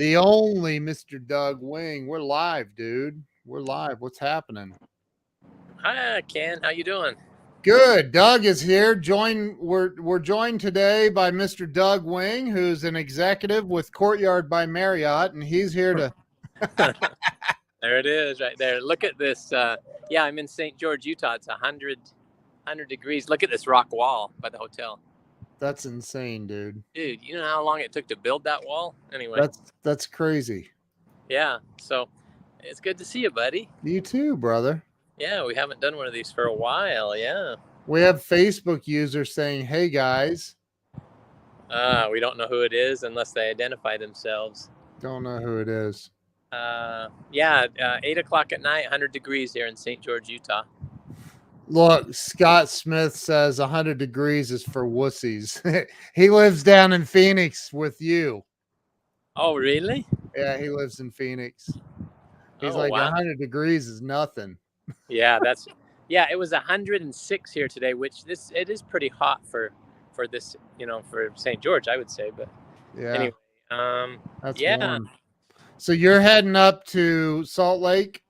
The only Mr. Doug Wing. We're live, dude. We're live. What's happening? Hi, Ken. How you doing? Good. Doug is here. We're joined today by Mr. Doug Wing, who's an executive with Courtyard by Marriott, and he's here to. There it is, right there. Look at this. Yeah, I'm in St. George, Utah. It's 100 degrees. Look at this rock wall by the hotel. That's insane, dude. Dude, you know how long it took to build that wall? Anyway. That's crazy. Yeah. So it's good to see you, buddy. You too, brother. Yeah, we haven't done one of these for a while. Yeah. We have Facebook users saying, "Hey guys." We don't know who it is unless they identify themselves. Don't know who it is. Yeah, 8 o'clock at night, 100 degrees here in St. George, Utah. Look, Scott Smith says 100 degrees is for wussies. He lives down in Phoenix with you. Oh, really? Yeah, he lives in Phoenix. He's wow. 100 degrees is nothing. Yeah, it was 106 here today, which it is pretty hot for this, for St. George, I would say. But yeah, anyway, that's warm. So you're heading up to Salt Lake?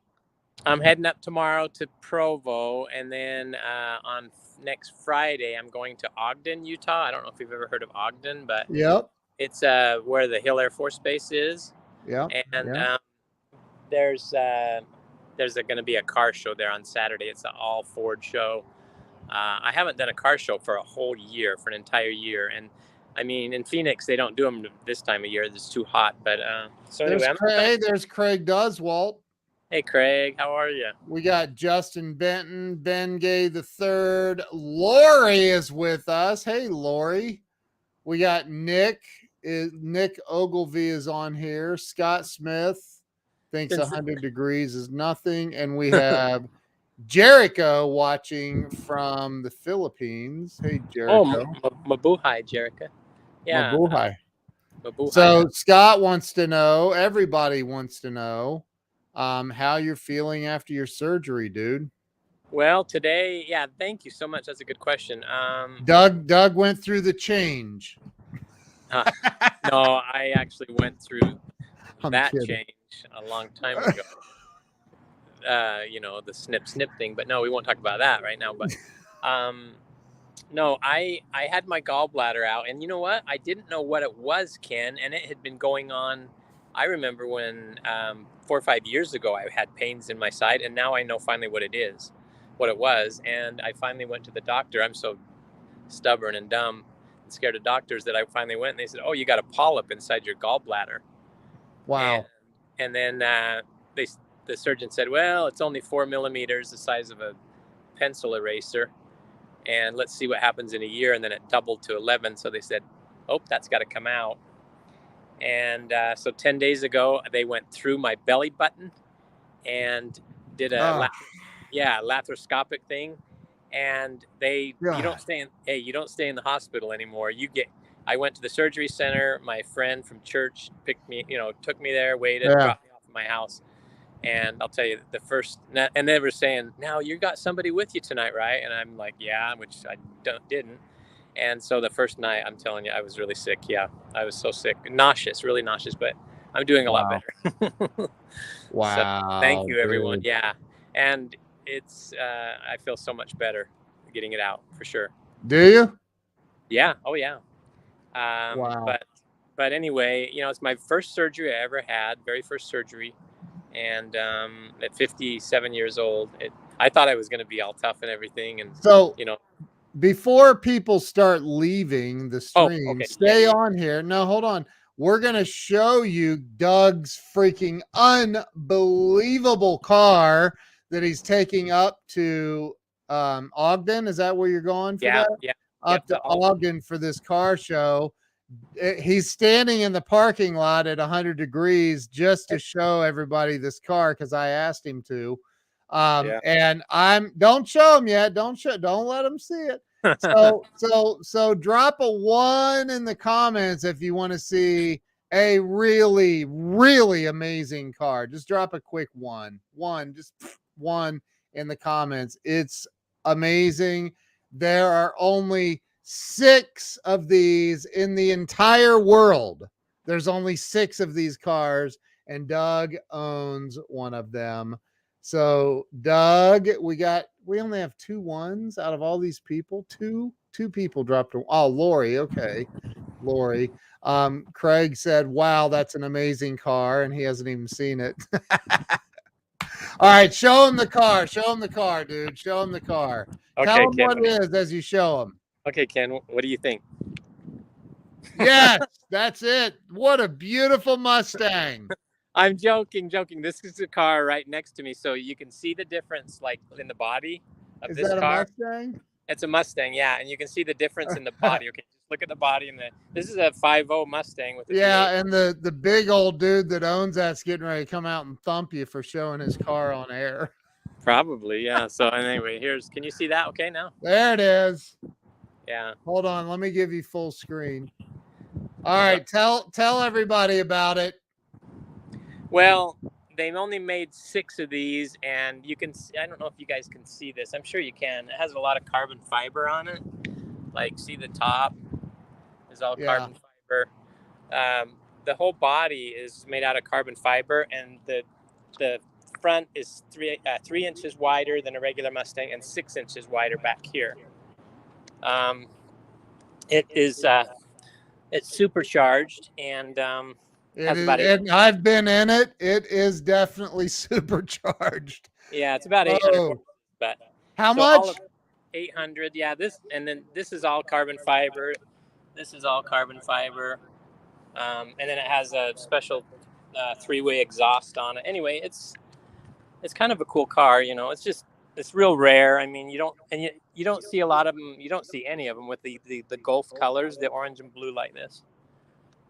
I'm heading up tomorrow to Provo, and then on next Friday, I'm going to Ogden, Utah. I don't know if you've ever heard of Ogden, but yep, it's where the Hill Air Force Base is. Yeah, and there's going to be a car show there on Saturday. It's an all Ford show. I haven't done a car show for a whole year, for an entire year, and I mean, in Phoenix, they don't do them this time of year. It's too hot. But so anyway, there's Craig Doswalt. Hey, Craig, how are you? We got Justin Benton, Ben Gay III. Lori is with us. Hey, Lori. We got Nick Ogilvie is on here. Scott Smith thinks 100 degrees is nothing. And we have Jericho watching from the Philippines. Hey, Jericho. Oh, mabuhay, Jericho. Yeah. Mabuhay. Mabuhay. So Scott wants to know, everybody wants to know, how you're feeling after your surgery, dude. Well, today, thank you so much. That's a good question. Doug went through the change. No, I actually went through change a long time ago. The snip thing, but no, we won't talk about that right now. But no, I had my gallbladder out, and you know what? I didn't know what it was, Ken, and it had been going on. I remember when 4 or 5 years ago I had pains in my side, and now I know finally what it was, and I finally went to the doctor. I'm so stubborn and dumb and scared of doctors that I finally went, and they said, "Oh, you got a polyp inside your gallbladder." Wow. And then the surgeon said, "Well, it's only 4 millimeters, the size of a pencil eraser, and let's see what happens in a year." And then it doubled to 11, so they said, "Oh, that's got to come out." And so 10 days ago, they went through my belly button and did a laparoscopic thing. And you don't stay in the hospital anymore. I went to the surgery center. My friend from church picked me, took me there, waited, dropped me off at my house. And I'll tell you, and they were saying, "Now you got somebody with you tonight, right?" And I'm like, "Yeah," which I didn't. And so the first night, I'm telling you, I was really sick. Yeah, I was so sick, really nauseous, but I'm doing a lot better. Wow. So, thank you, everyone. Dude. Yeah. And it's, I feel so much better getting it out for sure. Do you? Yeah. Oh yeah. Wow. But anyway, it's my first surgery I ever had, very first surgery. And at 57 years old, I thought I was going to be all tough and everything. And so, before people start leaving the stream, stay on here. No, hold on. We're going to show you Doug's freaking unbelievable car that he's taking up to Ogden. Is that where you're going for that? Yeah. Up to Ogden for this car show. He's standing in the parking lot at 100 degrees just to show everybody this car because I asked him to. And don't show him yet. Don't let him see it. So drop a 1 in the comments if you want to see a really, really amazing car. Just drop a quick 1 in the comments. It's amazing. There are only 6 of these in the entire world. There's only 6 of these cars, and Doug owns one of them. So Doug, we only have 2 ones out of all these people. Two people dropped. Oh, Lori. Okay. Lori. Craig said, wow, that's an amazing car, and he hasn't even seen it. All right, show him the car. Show him the car, dude. Show him the car. Okay, Tell him Ken, what it is as you show him. Okay, Ken, what do you think? Yes, that's it. What a beautiful Mustang. I'm joking. This is a car right next to me, so you can see the difference, like in the body of this car. Is that a Mustang? It's a Mustang, yeah, and you can see the difference in the body. Okay, just look at the body, and this is a 5.0 Mustang with a V8. And the big old dude that owns that's getting ready to come out and thump you for showing his car on air. Probably, yeah. So anyway, can you see that? Okay, now there it is. Yeah. Hold on, let me give you full screen. All right, tell everybody about it. Well, they've only made 6 of these, and you can see, I don't know if you guys can see this. I'm sure you can. It has a lot of carbon fiber on it. Like, see the top is all carbon fiber. The whole body is made out of carbon fiber, and the front is 3 inches wider than a regular Mustang and 6 inches wider back here. It is it's supercharged, and I've been in it. It is definitely supercharged. Yeah, it's about 800. But how much? 800. Yeah, this is all carbon fiber. This is all carbon fiber, and then it has a special 3-way exhaust on it. Anyway, it's kind of a cool car. You know, it's real rare. I mean, you don't see a lot of them. You don't see any of them with the Gulf colors, the orange and blue like this.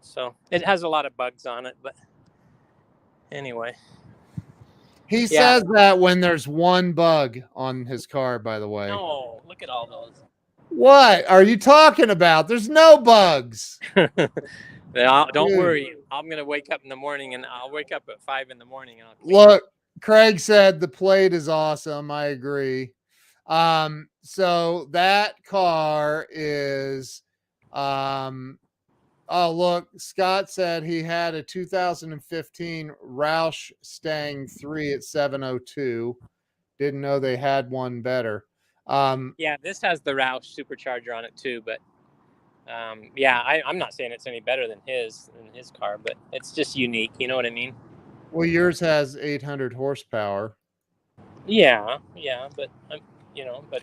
So it has a lot of bugs on it, but anyway. He says that when there's one bug on his car, by the way. No, look at all those. What are you talking about? There's no bugs. Don't worry. I'm going to wake up in the morning, and I'll wake up at 5 in the morning. And look, Craig said the plate is awesome. I agree. So that car is, oh, look, Scott said he had a 2015 Roush Stang 3 at 702. Didn't know they had one better. Yeah, this has the Roush supercharger on it too, but yeah, I'm not saying it's any better than his car, but it's just unique. You know what I mean? Well, yours has 800 horsepower. Yeah, but but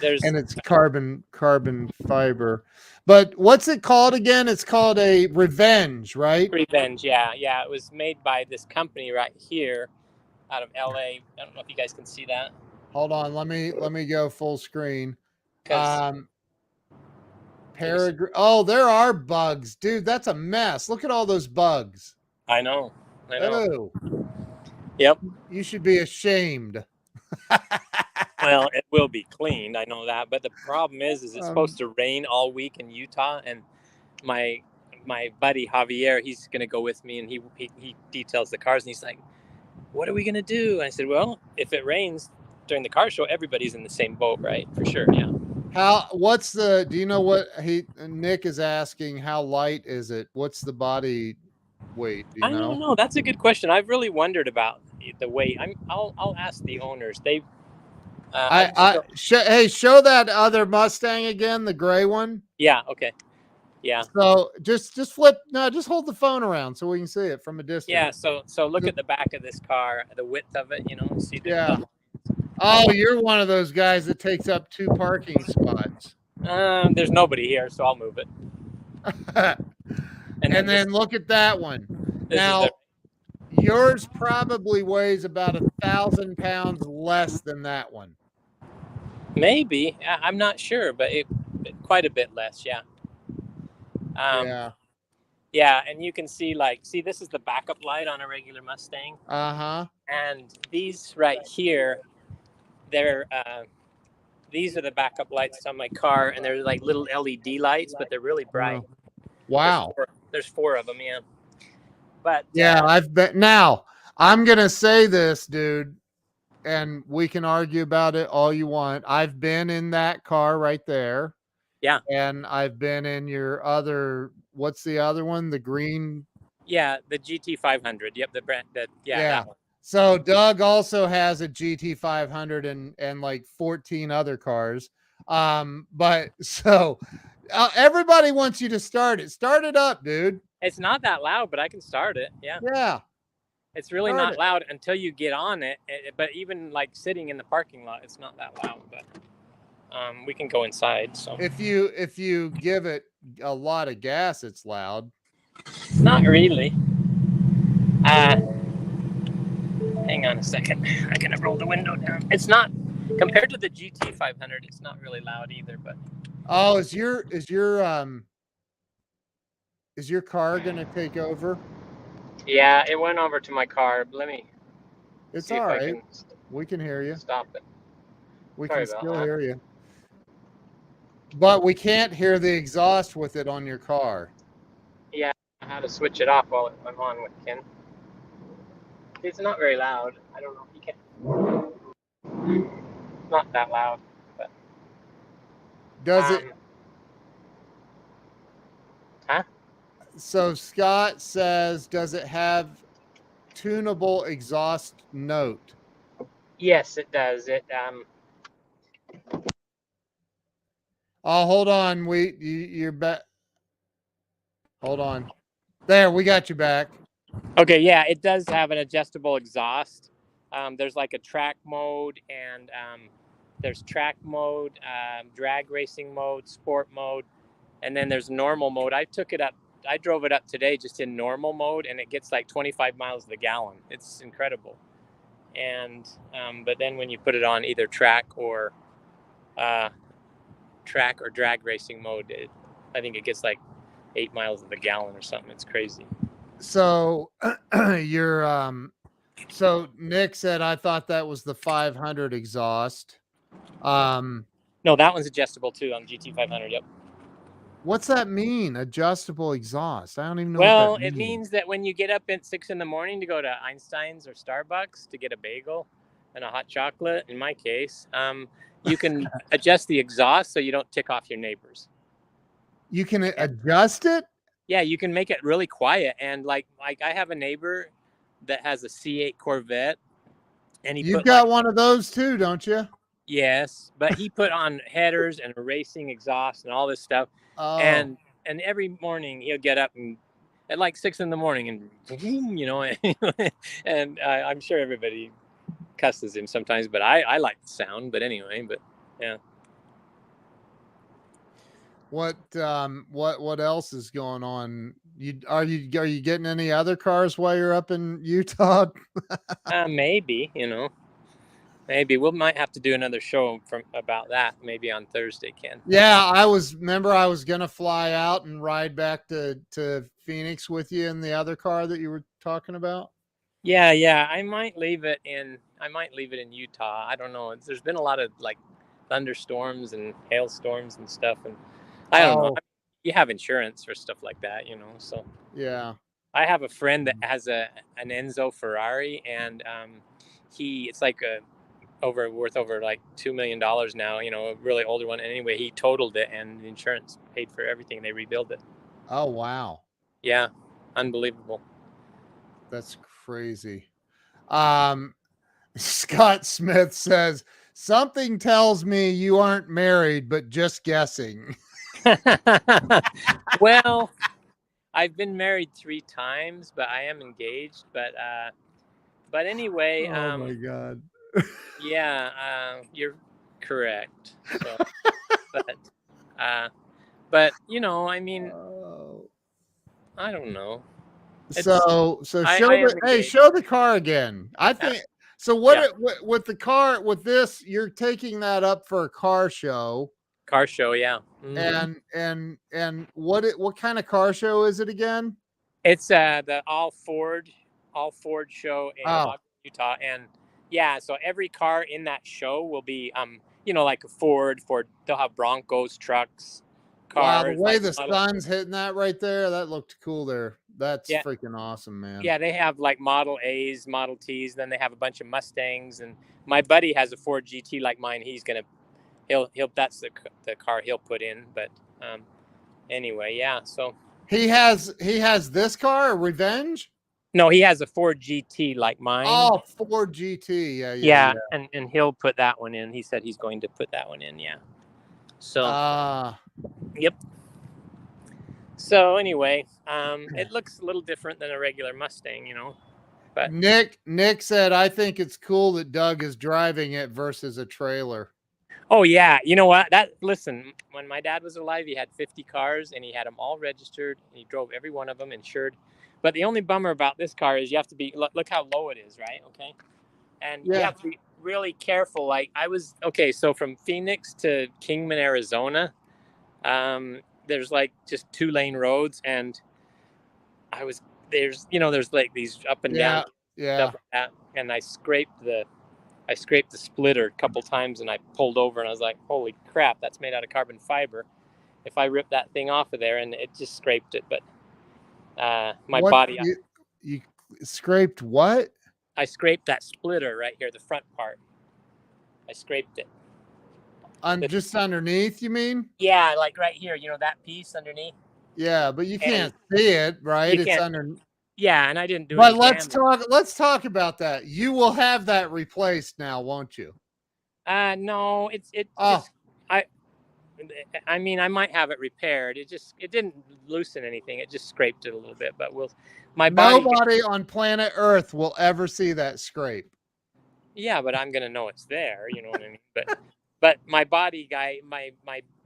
there's and it's carbon fiber. But what's it called again? It's called a Revenge, right? Revenge, yeah. It was made by this company right here out of LA. I don't know if you guys can see that. Hold on, let me go full screen. Oh, there are bugs, dude. That's a mess. Look at all those bugs. I know. Oh. Yep. You should be ashamed. Well, it will be cleaned. I know that, but the problem is it's supposed to rain all week in Utah, and my buddy Javier, he's gonna go with me, and he details the cars, and he's like, "What are we gonna do?" And I said, "Well, if it rains during the car show, everybody's in the same boat, right? For sure, yeah." Do you know what Nick is asking? How light is it? What's the body weight? Do you know? I don't know. That's a good question. I've really wondered about the weight. I'll ask the owners. They. Hey, show that other Mustang again, the gray one. Yeah. Okay. Yeah. So just flip. No, just hold the phone around so we can see it from a distance. Yeah. So look at the back of this car, the width of it. You know, see. Oh, you're one of those guys that takes up 2 parking spots. There's nobody here, so I'll move it. and then look at that one. Now, yours probably weighs about 1,000 pounds less than that one. Maybe. I'm not sure, but quite a bit less. Yeah. Yeah, and you can see this is the backup light on a regular Mustang. And these right here, these are the backup lights on my car, and they're like little LED lights, but they're really bright. Wow. There's 4 of them, yeah. But now I'm gonna say this, dude, and we can argue about it all you want. I've been in that car right there. Yeah. And I've been in your other what's the other one? The green. Yeah, the GT 500. Yep, the brand that. Yeah, that one. So Doug also has a GT 500 and like 14 other cars. But so everybody wants you to start it. Start it up, dude. It's not that loud, but I can start it. Yeah. Yeah. It's really not loud until you get on it. But even like sitting in the parking lot, it's not that loud. But we can go inside. So if you give it a lot of gas, it's loud. Not really. Hang on a second. I gotta roll the window down. It's not compared to the GT 500. It's not really loud either. But is your car gonna take over? Yeah, it went over to my car. Let me. It's all right. We can hear you. Stop it. We can still hear you. But we can't hear the exhaust with it on your car. Yeah, I had to switch it off while I'm on with Ken. It's not very loud. I don't know if you can. Not that loud, but. Does it? Huh? So Scott says, does it have tunable exhaust note? Yes, it does. Oh, hold on. You're back. Hold on. There, we got you back. Okay, yeah, it does have an adjustable exhaust. There's like a track mode, and there's track mode, drag racing mode, sport mode, and then there's normal mode. I drove it up today just in normal mode, and it gets like 25 miles a gallon. It's incredible. And but then when you put it on either track or drag racing mode, I think it gets like 8 miles a gallon or something. It's crazy. So so Nick said, I thought that was the 500 exhaust. No, that one's adjustable too on GT 500. Yep. What's that mean? Adjustable exhaust? I don't even know. Well, what that it means that when you get up at 6 a.m. to go to Einstein's or Starbucks to get a bagel and a hot chocolate, in my case, you can adjust the exhaust so you don't tick off your neighbors. You can adjust it? Yeah, you can make it really quiet. And like I have a neighbor that has a C8 Corvette, and you've got one of those too, don't you? Yes, but he put on headers and a racing exhaust and all this stuff. Oh. And every morning he'll get up and at like 6 a.m. and and I'm sure everybody cusses him sometimes, but I like the sound. But anyway, but yeah. What else is going on? Are you getting any other cars while you're up in Utah? Maybe, maybe we might have to do another show about that maybe on Thursday, Ken. Yeah, I was gonna fly out and ride back to Phoenix with you in the other car that you were talking about. Yeah, I might leave it in Utah. I don't know. There's been a lot of like thunderstorms and hailstorms and stuff, and I don't know. You have insurance for stuff like that, so. Yeah. I have a friend that has an Enzo Ferrari, and it's like worth over like $2 million now, a really older one. And anyway, he totaled it, and the insurance paid for everything. They rebuilt it. Oh, wow. Yeah. Unbelievable. That's crazy. Scott Smith says, something tells me you aren't married, but just guessing. Well, I've been married 3 times, but I am engaged. But anyway. Oh my God. Yeah, you're correct. So, but I mean, I don't know. So show the car again. I think so. With the car, with this, you're taking that up for a car show. Car show, yeah. Mm-hmm. And what kind of car show is it again? It's the all Ford show in Utah, and yeah, so every car in that show will be like a Ford. They'll have Broncos, trucks, cars. Wow, the way the sun's hitting that right there, that looked cool there. That's freaking awesome, man. Yeah, they have like Model A's, Model T's, then they have a bunch of Mustangs, and my buddy has a Ford GT like mine. He'll that's the car he'll put in. But anyway, yeah. So He has this car, a Revenge. No, he has a Ford GT like mine. Oh, Ford GT. Yeah. And he'll put that one in. He said he's going to put that one in. Yeah. So. Yep. So anyway, it looks a little different than a regular Mustang, But Nick said, I think it's cool that Doug is driving it versus a trailer. Oh yeah, you know what? Listen, when my dad was alive, he had 50 cars and he had them all registered. And he drove every one of them insured. But the only bummer about this car is you have to be look how low it is, right? Okay, and you have to be really careful. Like so from Phoenix to Kingman, Arizona, there's like just 2-lane roads, and there's like these up and down stuff like that, and I scraped the splitter a couple times, and I pulled over, and I was like, holy crap, that's made out of carbon fiber. If I rip that thing off of there, and it just scraped it. But body. You scraped what? I scraped that splitter right here, the front part. I scraped it. Just underneath, you mean? Yeah, like right here, that piece underneath. Yeah, but you can't see it, right? It's under. Yeah, and I didn't do. But let's talk about that. You will have that replaced now, won't you? No, I mean, I might have it repaired. It didn't loosen anything. It just scraped it a little bit. But nobody on planet Earth will ever see that scrape. Yeah, but I'm gonna know it's there. You know what I mean? But my body guy,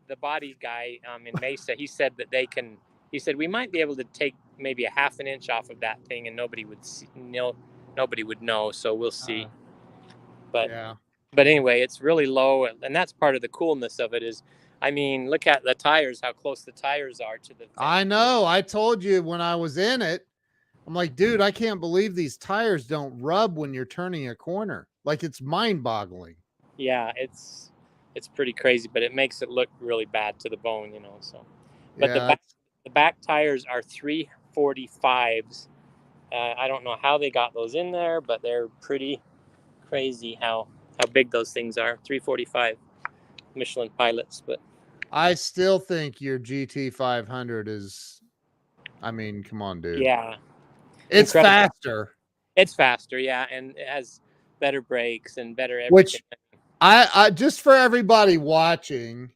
the body guy in Mesa, he said that they can. He said we might be able to take maybe a half an inch off of that thing, and nobody would know. So we'll see. But anyway, it's really low, and that's part of the coolness of it. Is, I mean, look at the tires, how close the tires are to the thing. I know. I told you when I was in it, I'm like, dude, I can't believe these tires don't rub when you're turning a corner. Like, it's mind-boggling. Yeah, it's pretty crazy, but it makes it look really bad to the bone, So, but the back tires are 345s. I don't know how they got those in there, but they're pretty crazy how big those things are. 345 Michelin Pilots. But I still think your GT 500 is, I mean, come on, dude. Yeah, it's faster. It's faster, yeah, and it has better brakes and better everything. Which I just for everybody watching,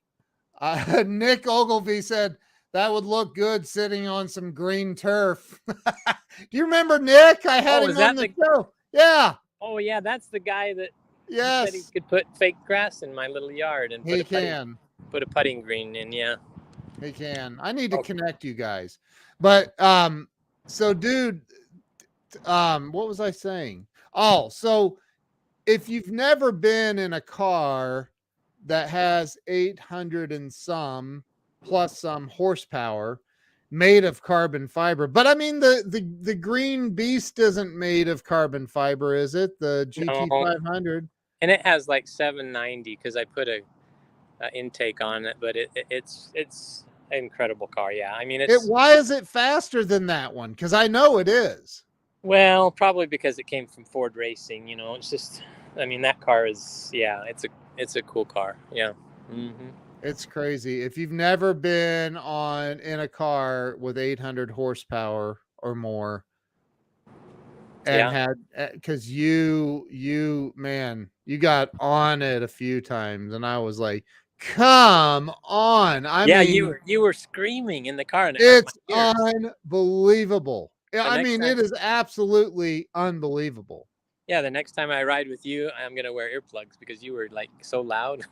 Nick Ogilvie said that would look good sitting on some green turf. Do you remember Nick? I had him on the show. Yeah. Oh yeah, that's the guy that said he could put fake grass in my little yard and put a putting green in. Yeah, he can. I need to connect you guys. But so dude, what was I saying? Oh, so if you've never been in a car that has 800 and some plus some horsepower made of carbon fiber, but I mean the Green Beast isn't made of carbon fiber, is it? The GT 500, and it has like 790 because I put a intake on it, but it's an incredible car. Yeah, I mean, why is it faster than that one? Because I know it is. Well, probably because it came from Ford Racing. It's just, I mean, that car is, yeah, it's a cool car. Yeah. Mm-hmm. It's crazy. If you've never been in a car with 800 horsepower or more and because you got on it a few times, and I was like, come on. I mean, you were screaming in the car. And it's unbelievable. I mean, it is absolutely unbelievable. Yeah, the next time I ride with you, I'm going to wear earplugs because you were like so loud.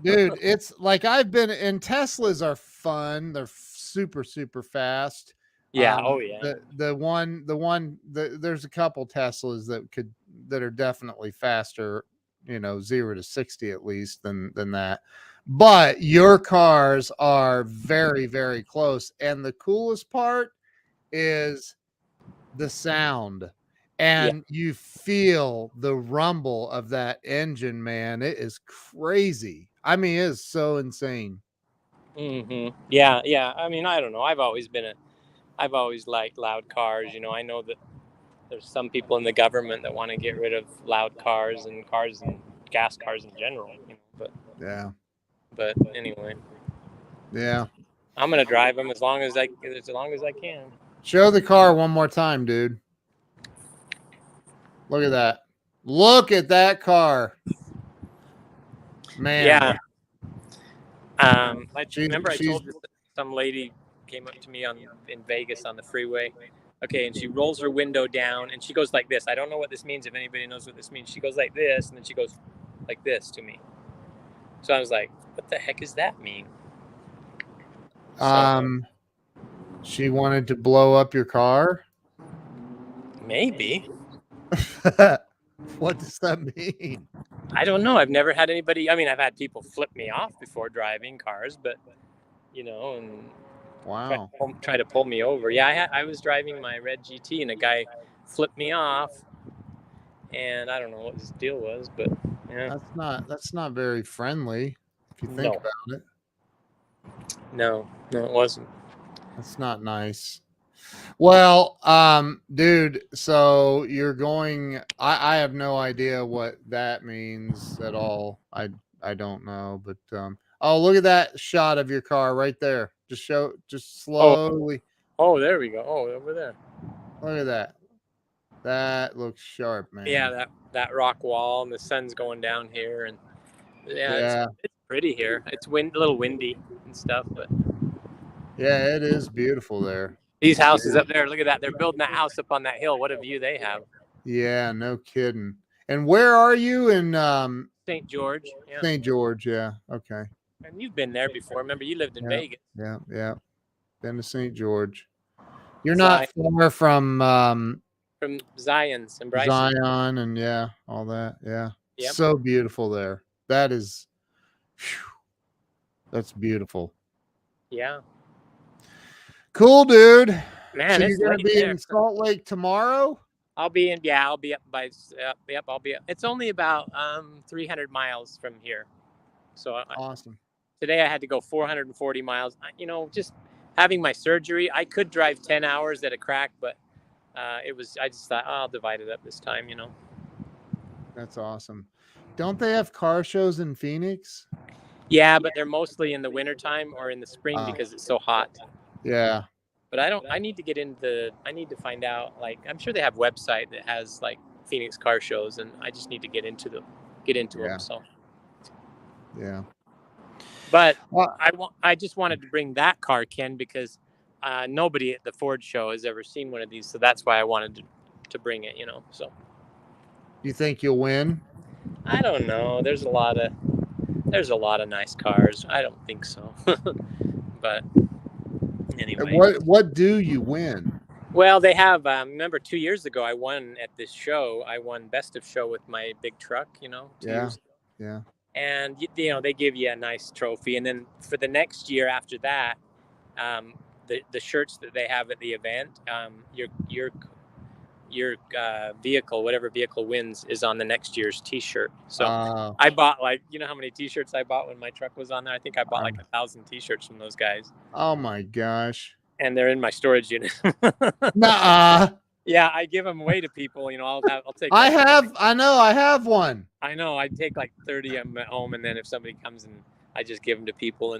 Dude, it's like and Teslas are fun. They're super, super fast. Yeah. Oh yeah. There's a couple Teslas that are definitely faster, 0 to 60 at least than that. But your cars are very, very close. And the coolest part is the sound. And you feel the rumble of that engine, man. It is crazy. I mean, it is so insane. Mm-hmm. Yeah, yeah. I mean, I don't know. I've always liked loud cars. I know that there's some people in the government that want to get rid of loud cars and gas cars in general. But yeah. But anyway. Yeah. I'm gonna drive them as long as I can. Show the car one more time, dude. Look at that. Look at that car. Man. Yeah. I remember I told you some lady came up to me in Vegas on the freeway. Okay, and she rolls her window down and she goes like this. I don't know what this means. If anybody knows what this means, she goes like this, and then she goes like this to me. So I was like, "What the heck does that mean?" She wanted to blow up your car. Maybe. What does that mean? I don't know. I've never had anybody. I mean, I've had people flip me off before driving cars, but and wow, try to pull me over. Yeah, I was driving my red GT and a guy flipped me off, and I don't know what his deal was, but yeah, that's not very friendly if you think about it. No, it wasn't. That's not nice. Well, dude, so you're going. I have no idea what that means at all. I don't know, but oh, look at that shot of your car right there. Just slowly. Oh, there we go. Oh, over there. Look at that. That looks sharp, man. Yeah, that rock wall, and the sun's going down here, and yeah. It's pretty here. It's a little windy and stuff, but yeah, it is beautiful there. These houses up there, look at that. They're building that house up on that hill. What a view they have. Yeah, no kidding. And where are you in St. George? Yeah. St. George, yeah. Okay. And you've been there before. Remember, you lived in Vegas. Yeah. Been to St. George. You're not far from Zion's and Bryson. Zion and all that. Yeah. Yep. So beautiful there. That is that's beautiful. Yeah. Cool, dude. Man, so you're gonna be in Salt Lake tomorrow? I'll be up by I'll be up. It's only about 300 miles from here. So awesome. Today I had to go 440 miles. Just having my surgery, I could drive 10 hours at a crack, but I just thought, I'll divide it up this time, That's awesome. Don't they have car shows in Phoenix? Yeah, but they're mostly in the wintertime or in the spring because it's so hot. Yeah. But I need to find out, like, I'm sure they have a website that has like Phoenix car shows, and I just need to get into them. So. Yeah. But I just wanted to bring that car, Ken, because nobody at the Ford show has ever seen one of these, so that's why I wanted to bring it. So. You think you'll win? I don't know. There's a lot of nice cars. I don't think so. But anyway. What do you win? Well, they have. Remember, 2 years ago, I won at this show. I won Best of Show with my big truck. 2 years ago. Yeah. And they give you a nice trophy, and then for the next year after that, the shirts that they have at the event, your vehicle, whatever vehicle wins, is on the next year's T-shirt. So I bought how many T-shirts I bought when my truck was on there? I think I bought 1,000 T-shirts from those guys. Oh my gosh! And they're in my storage unit. Nuh-uh. Yeah, I give them away to people. I'll take. I have one. I know. I take like 30 of them at home, and then if somebody comes and I just give them to people,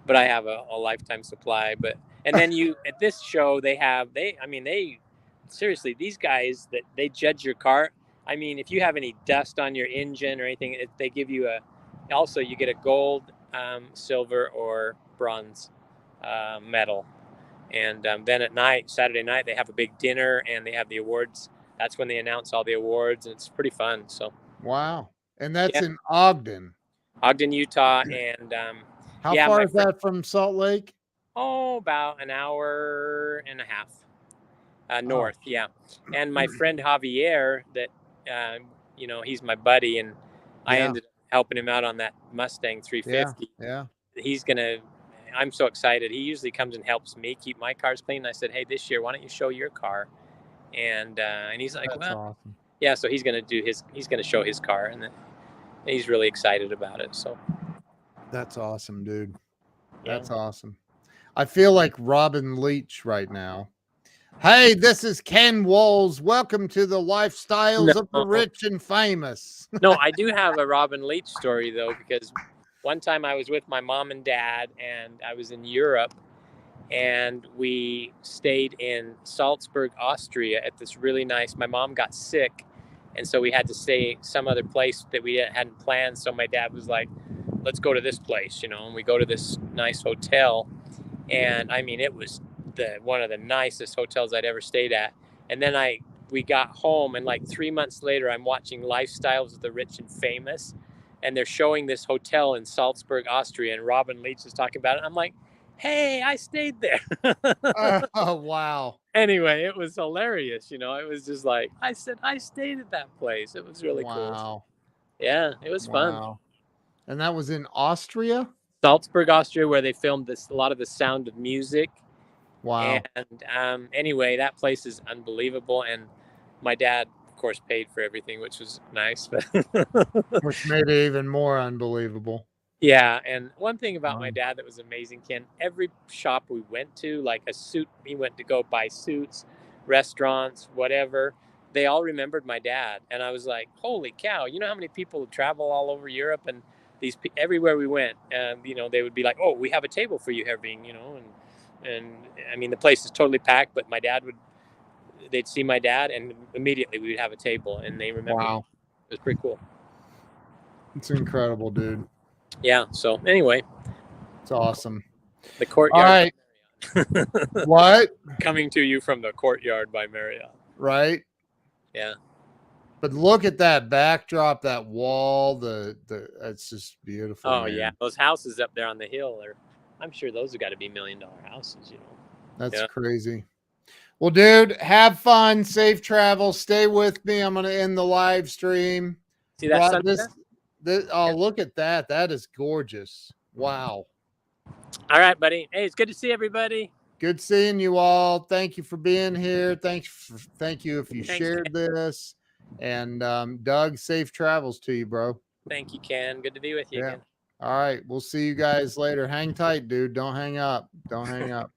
but I have a lifetime supply. And then at this show seriously, these guys that they judge your car. I mean, if you have any dust on your engine or anything, they give you you get a gold, silver, or bronze medal. And then at night, Saturday night, they have a big dinner and they have the awards. That's when they announce all the awards, and it's pretty fun. So. Wow. And that's in Ogden. Ogden, Utah. And how far is that from Salt Lake? Oh, about an hour and a half north. Yeah. And my friend Javier, that, he's my buddy, and I ended up helping him out on that Mustang 350. Yeah. I'm so excited. He usually comes and helps me keep my cars clean. I said, hey, this year, why don't you show your car? And he's like, that's awesome. Yeah. So he's going to show his car, and he's really excited about it. So. That's awesome, dude. That's awesome. I feel like Robin Leach right now. Hey, this is Ken Walls. Welcome to the lifestyles of the rich and famous. No, I do have a Robin Leach story though, because one time I was with my mom and dad, and I was in Europe, and we stayed in Salzburg, Austria at this really nice, my mom got sick, and so we had to stay some other place that we hadn't planned. So my dad was like, let's go to this place, and we go to this nice hotel. And I mean, it was one of the nicest hotels I'd ever stayed at. And then we got home, and like 3 months later, I'm watching Lifestyles of the Rich and Famous, and they're showing this hotel in Salzburg, Austria, and Robin Leach is talking about it. I'm like, hey, I stayed there. Oh, wow. Anyway, it was hilarious. It was just like, I said, I stayed at that place. It was really cool. Wow. Yeah, it was fun. And that was in Austria? Salzburg, Austria, where they filmed a lot of The Sound of Music. Wow. And anyway, that place is unbelievable. And my dad, of course, paid for everything, which was nice. Which made it even more unbelievable. Yeah. And one thing about my dad that was amazing, Ken, every shop we went to, like a suit, he went to go buy suits, restaurants, whatever, they all remembered my dad. And I was like, holy cow, you know how many people travel all over Europe, and everywhere we went, they would be like, oh, we have a table for you, Herving, and I mean, the place is totally packed, but they'd see my dad, and immediately we would have a table, and they remember. Wow. It was pretty cool. It's incredible, dude. Yeah. So anyway, it's awesome. The Courtyard. All right. What? Coming to you from the Courtyard by Marriott. Right. Yeah. But look at that backdrop, that wall, it's just beautiful. Oh, man. Yeah. Those houses up there on the hill I'm sure those have got to be $1 million houses, That's crazy. Well, dude, have fun, safe travel. Stay with me. I'm going to end the live stream. See that look at that. That is gorgeous. Wow. All right, buddy. Hey, it's good to see everybody. Good seeing you all. Thank you for being here. Thank you if you shared this. And Doug, safe travels to you, bro. Thank you, Ken. Good to be with you again. All right. We'll see you guys later. Hang tight, dude. Don't hang up. Don't hang up.